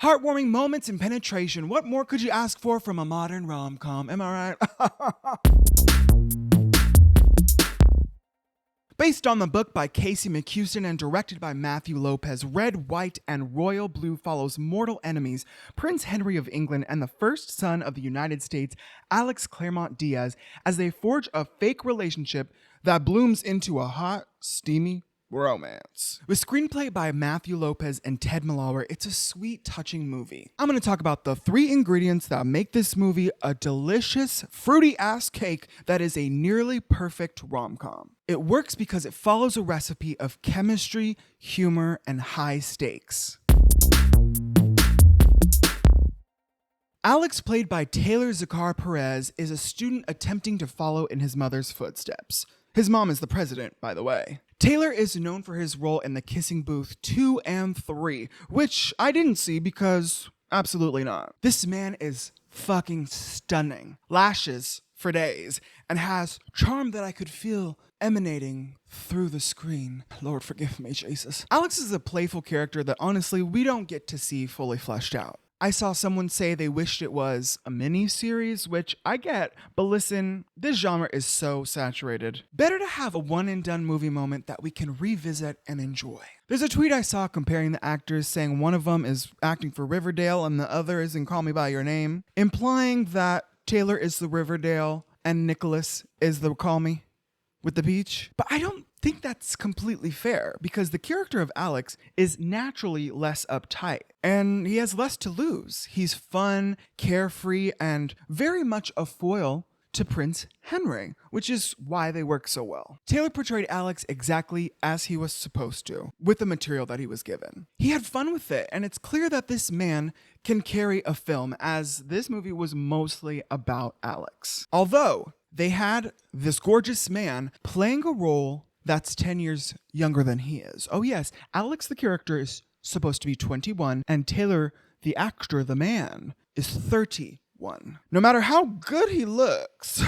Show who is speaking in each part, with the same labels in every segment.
Speaker 1: Heartwarming moments and penetration. What more could you ask for from a modern rom-com? Am I right? Based on the book by Casey McQuiston and directed by Matthew López, Red, White, and Royal Blue follows mortal enemies, Prince Henry of England and the first son of the United States, Alex Claremont Diaz, as they forge a fake relationship that blooms into a hot, steamy romance. With screenplay by Matthew López and Ted Malawer, it's a sweet, touching movie. I'm going to talk about the 3 ingredients that make this movie a delicious, fruity-ass cake that is a nearly perfect rom-com. It works because it follows a recipe of chemistry, humor, and high stakes. Alex, played by Taylor Zakhar Perez, is a student attempting to follow in his mother's footsteps. His mom is the president, by the way. Taylor is known for his role in The Kissing Booth 2 and 3, which I didn't see because absolutely not. This man is fucking stunning. Lashes for days, and has charm that I could feel emanating through the screen. Lord forgive me, Jesus. Alex is a playful character that honestly we don't get to see fully fleshed out. I saw someone say they wished it was a mini-series, which I get, but listen, this genre is so saturated. Better to have a one-and-done movie moment that we can revisit and enjoy. There's a tweet I saw comparing the actors, saying one of them is acting for Riverdale and the other is in Call Me By Your Name, implying that Taylor is the Riverdale and Nicholas is the Call Me with the Peach. But I don't think that's completely fair because the character of Alex is naturally less uptight and he has less to lose. He's fun, carefree, and very much a foil to Prince Henry, which is why they work so well. Taylor portrayed Alex exactly as he was supposed to, with the material that he was given. He had fun with it, and it's clear that this man can carry a film, as this movie was mostly about Alex. Although they had this gorgeous man playing a role that's 10 years younger than he is. Oh yes, Alex the character is supposed to be 21, and Taylor the actor, the man, is 31. No matter how good he looks,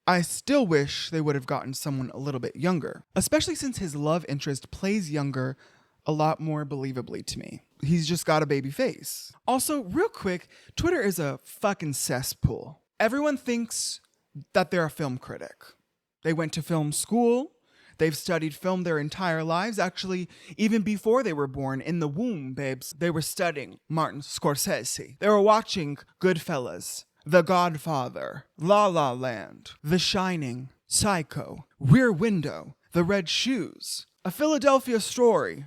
Speaker 1: I still wish they would have gotten someone a little bit younger, especially since his love interest plays younger a lot more believably to me. He's just got a baby face. Also, real quick, Twitter is a fucking cesspool. Everyone thinks that they're a film critic. They went to film school. They've studied film their entire lives. Actually, even before they were born, in the womb, babes, they were studying Martin Scorsese. They were watching Goodfellas, The Godfather, La La Land, The Shining, Psycho, Rear Window, The Red Shoes, A Philadelphia Story,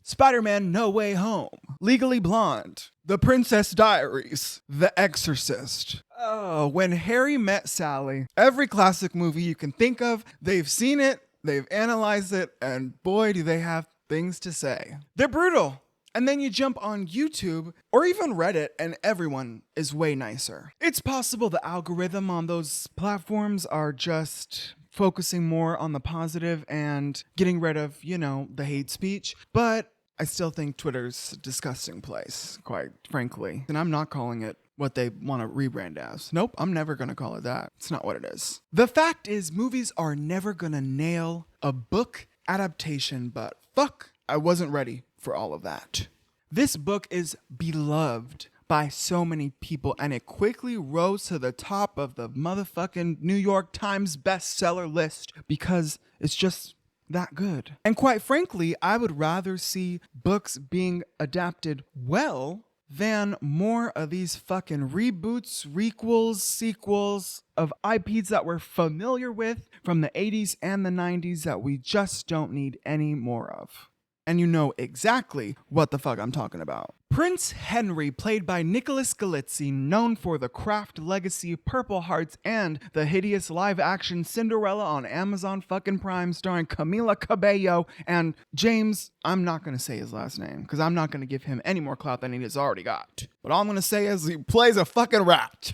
Speaker 1: Spider-Man No Way Home, Legally Blonde, The Princess Diaries, The Exorcist. Oh, When Harry Met Sally. Every classic movie you can think of, they've seen it, they've analyzed it, and boy, do they have things to say. They're brutal. And then you jump on YouTube or even Reddit and everyone is way nicer. It's possible the algorithm on those platforms are just focusing more on the positive and getting rid of, the hate speech, but I still think Twitter's a disgusting place, quite frankly. And I'm not calling it what they want to rebrand as. Nope, I'm never going to call it that. It's not what it is. The fact is, movies are never going to nail a book adaptation, but fuck, I wasn't ready for all of that. This book is beloved by so many people, and it quickly rose to the top of the motherfucking New York Times bestseller list because it's just that good. And quite frankly, I would rather see books being adapted well than more of these fucking reboots, requels, sequels of IPs that we're familiar with from the 80s and the 90s that we just don't need any more of. And you know exactly what the fuck I'm talking about. Prince Henry, played by Nicholas Galitzine, known for The Craft Legacy, Purple Hearts, and the hideous live-action Cinderella on Amazon fucking Prime starring Camila Cabello and James, I'm not going to say his last name, because I'm not going to give him any more clout than he has already got. But all I'm going to say is he plays a fucking rat.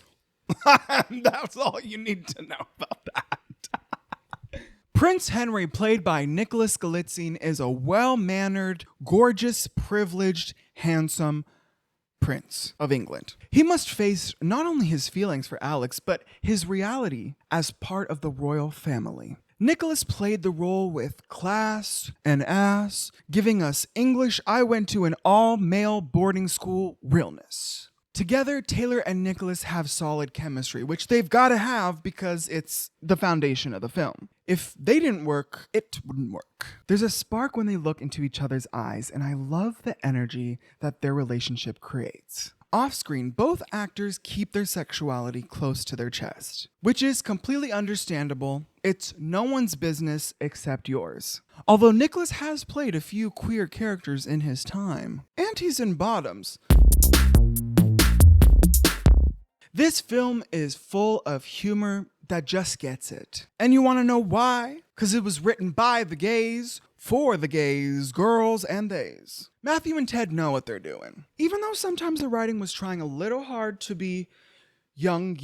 Speaker 1: That's all you need to know about that. Prince Henry, played by Nicholas Galitzine, is a well-mannered, gorgeous, privileged, handsome prince of England. He must face not only his feelings for Alex, but his reality as part of the royal family. Nicholas played the role with class and ass, giving us English I went to an all-male boarding school realness. Together, Taylor and Nicholas have solid chemistry, which they've got to have because it's the foundation of the film. If they didn't work, it wouldn't work. There's a spark when they look into each other's eyes, and I love the energy that their relationship creates. Off-screen, both actors keep their sexuality close to their chest, which is completely understandable. It's no one's business except yours. Although Nicholas has played a few queer characters in his time, and he's in Bottoms. This film is full of humor that just gets it. And you want to know why? Because it was written by the gays, for the gays, girls, and theys. Matthew and Ted know what they're doing. Even though sometimes the writing was trying a little hard to be young.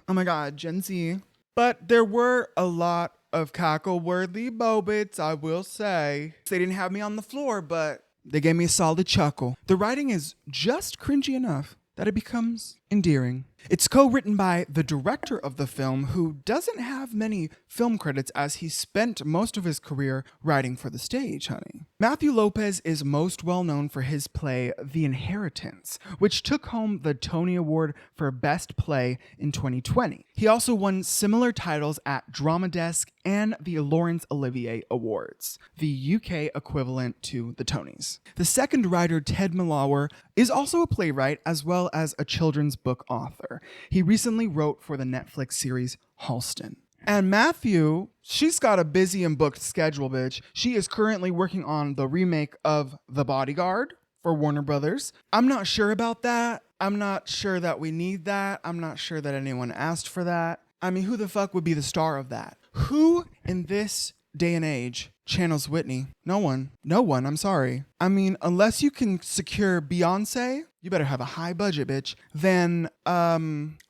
Speaker 1: Oh my god, Gen Z. But there were a lot of cackle-worthy moments, I will say. They didn't have me on the floor, but they gave me a solid chuckle. The writing is just cringy enough that it becomes endearing. It's co-written by the director of the film, who doesn't have many film credits as he spent most of his career writing for the stage, honey. Matthew López is most well known for his play The Inheritance, which took home the Tony Award for Best Play in 2020. He also won similar titles at Drama Desk and the Laurence Olivier Awards, the UK equivalent to the Tonys. The second writer, Ted Malawer, is also a playwright as well as a children's book author. He recently wrote for the Netflix series Halston. And Matthew, she's got a busy and booked schedule, bitch. She is currently working on the remake of The Bodyguard for Warner Brothers. I'm not sure about that. I'm not sure that we need that. I'm not sure that anyone asked for that. I mean, who the fuck would be the star of that? Who in this day and age channels Whitney? No one. No one, I'm sorry. I mean, unless you can secure Beyonce, you better have a high budget, bitch. Then, I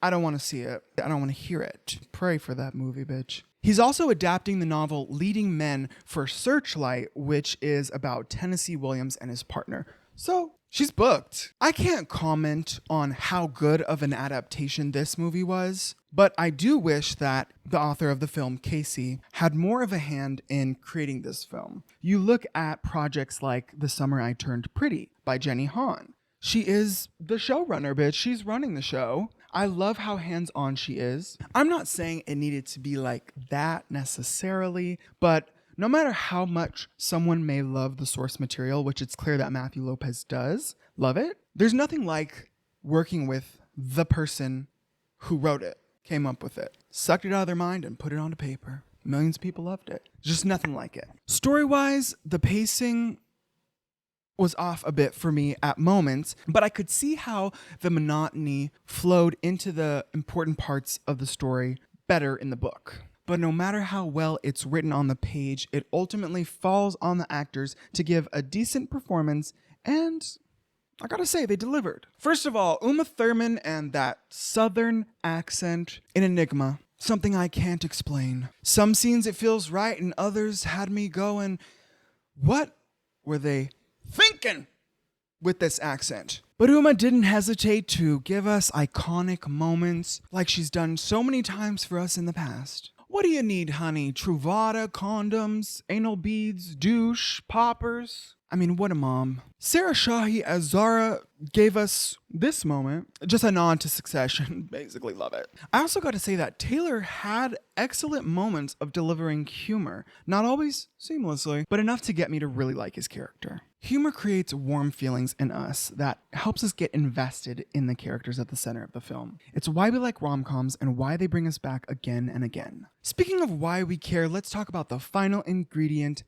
Speaker 1: don't want to see it. I don't want to hear it. Pray for that movie, bitch. He's also adapting the novel Leading Men for Searchlight, which is about Tennessee Williams and his partner. So, she's booked. I can't comment on how good of an adaptation this movie was, but I do wish that the author of the film, Casey, had more of a hand in creating this film. You look at projects like The Summer I Turned Pretty by Jenny Han. She is the showrunner, bitch. She's running the show. I love how hands-on she is. I'm not saying it needed to be like that necessarily, but no matter how much someone may love the source material, which it's clear that Matthew López does love it, there's nothing like working with the person who wrote it, came up with it, sucked it out of their mind and put it onto paper. Millions of people loved it. Just nothing like it. Story-wise, the pacing was off a bit for me at moments, but I could see how the monotony flowed into the important parts of the story better in the book. But no matter how well it's written on the page, it ultimately falls on the actors to give a decent performance, and I gotta say, they delivered. First of all, Uma Thurman and that southern accent, an enigma. Something I can't explain. Some scenes it feels right, and others had me going, what were they thinking with this accent? But Uma didn't hesitate to give us iconic moments like she's done so many times for us in the past. What do you need, honey? Truvada, condoms, anal beads, douche, poppers? I mean, what a mom. Sarah Shahi as Zara gave us this moment, just a nod to Succession. Basically love it. I also got to say that Taylor had excellent moments of delivering humor. Not always seamlessly, but enough to get me to really like his character. Humor creates warm feelings in us that helps us get invested in the characters at the center of the film. It's why we like rom-coms and why they bring us back again and again. Speaking of why we care, let's talk about the final ingredient.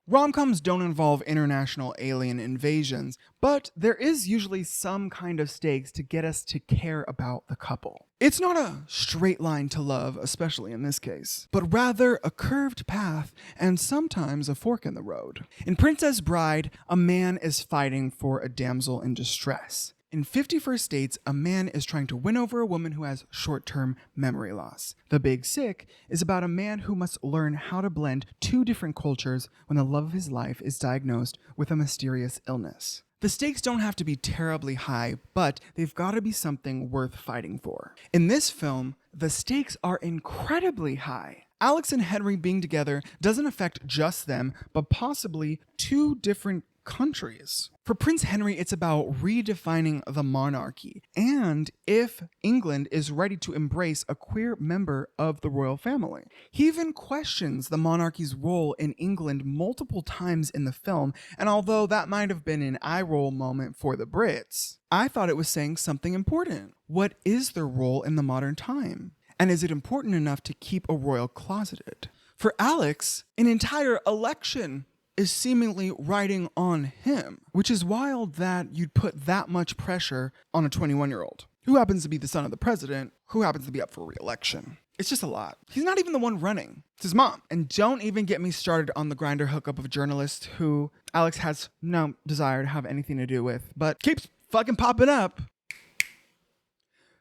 Speaker 1: Rom-coms don't involve international alien invasions, but there is usually some kind of stakes to get us to care about the couple. It's not a straight line to love, especially in this case, but rather a curved path and sometimes a fork in the road. In Princess Bride, a man is fighting for a damsel in distress. In 51st Dates, a man is trying to win over a woman who has short-term memory loss. The Big Sick is about a man who must learn how to blend two different cultures when the love of his life is diagnosed with a mysterious illness. The stakes don't have to be terribly high, but they've got to be something worth fighting for. In this film, the stakes are incredibly high. Alex and Henry being together doesn't affect just them, but possibly two different countries. For Prince Henry, it's about redefining the monarchy and if England is ready to embrace a queer member of the royal family. He even questions the monarchy's role in England multiple times in the film, and although that might have been an eye-roll moment for the Brits, I thought it was saying something important. What is their role in the modern time? And is it important enough to keep a royal closeted? For Alex, an entire election is seemingly riding on him, which is wild that you'd put that much pressure on a 21-year-old who happens to be the son of the president, who happens to be up for re-election. It's just a lot. He's not even the one running. It's his mom. And don't even get me started on the Grindr hookup of a journalist who Alex has no desire to have anything to do with, but keeps fucking popping up.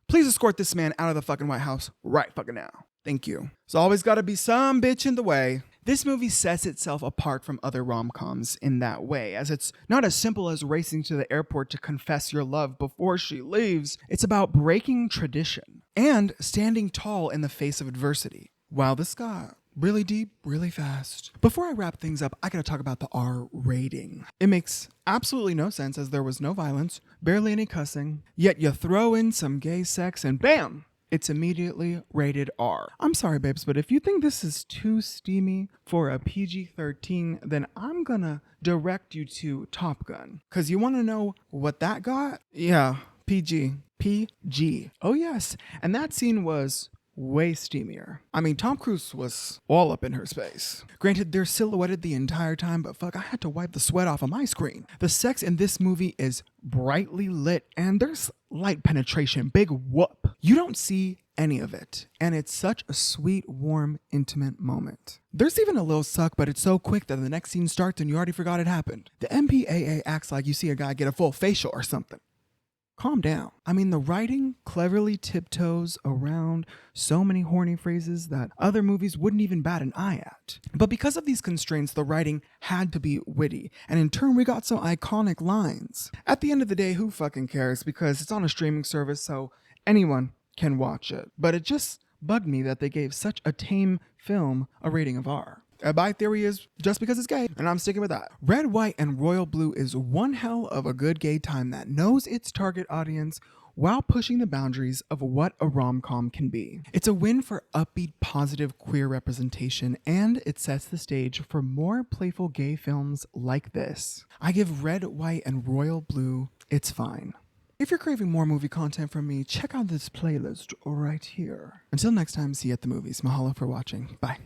Speaker 1: Please escort this man out of the fucking White House right fucking now. Thank you. There's always got to be some bitch in the way. This movie sets itself apart from other rom-coms in that way, as it's not as simple as racing to the airport to confess your love before she leaves. It's about breaking tradition and standing tall in the face of adversity. Wow, this got really deep, really fast. Before I wrap things up, I gotta talk about the R rating. It makes absolutely no sense as there was no violence, barely any cussing, yet you throw in some gay sex and bam! It's immediately rated R. I'm sorry, babes, but if you think this is too steamy for a PG-13, then I'm gonna direct you to Top Gun. Cause you wanna know what that got? Yeah, PG. PG. Oh yes, and that scene was way steamier. I mean, Tom Cruise was all up in her space. Granted, they're silhouetted the entire time, but fuck, I had to wipe the sweat off of my screen. The sex in this movie is brightly lit, and there's light penetration, big whoop. You don't see any of it, and it's such a sweet, warm, intimate moment. There's even a little suck, but it's so quick that the next scene starts and you already forgot it happened. The MPAA acts like you see a guy get a full facial or something. Calm down. I mean, the writing cleverly tiptoes around so many horny phrases that other movies wouldn't even bat an eye at. But because of these constraints, the writing had to be witty, and in turn we got some iconic lines. At the end of the day, who fucking cares, because it's on a streaming service, so anyone can watch it. But it just bugged me that they gave such a tame film a rating of R. My theory is just because it's gay, and I'm sticking with that. Red, White, and Royal Blue is one hell of a good gay time that knows its target audience while pushing the boundaries of what a rom-com can be. It's a win for upbeat, positive queer representation, and it sets the stage for more playful gay films like this. I give Red, White, and Royal Blue its fine. If you're craving more movie content from me, check out this playlist right here. Until next time, see you at the movies. Mahalo for watching. Bye.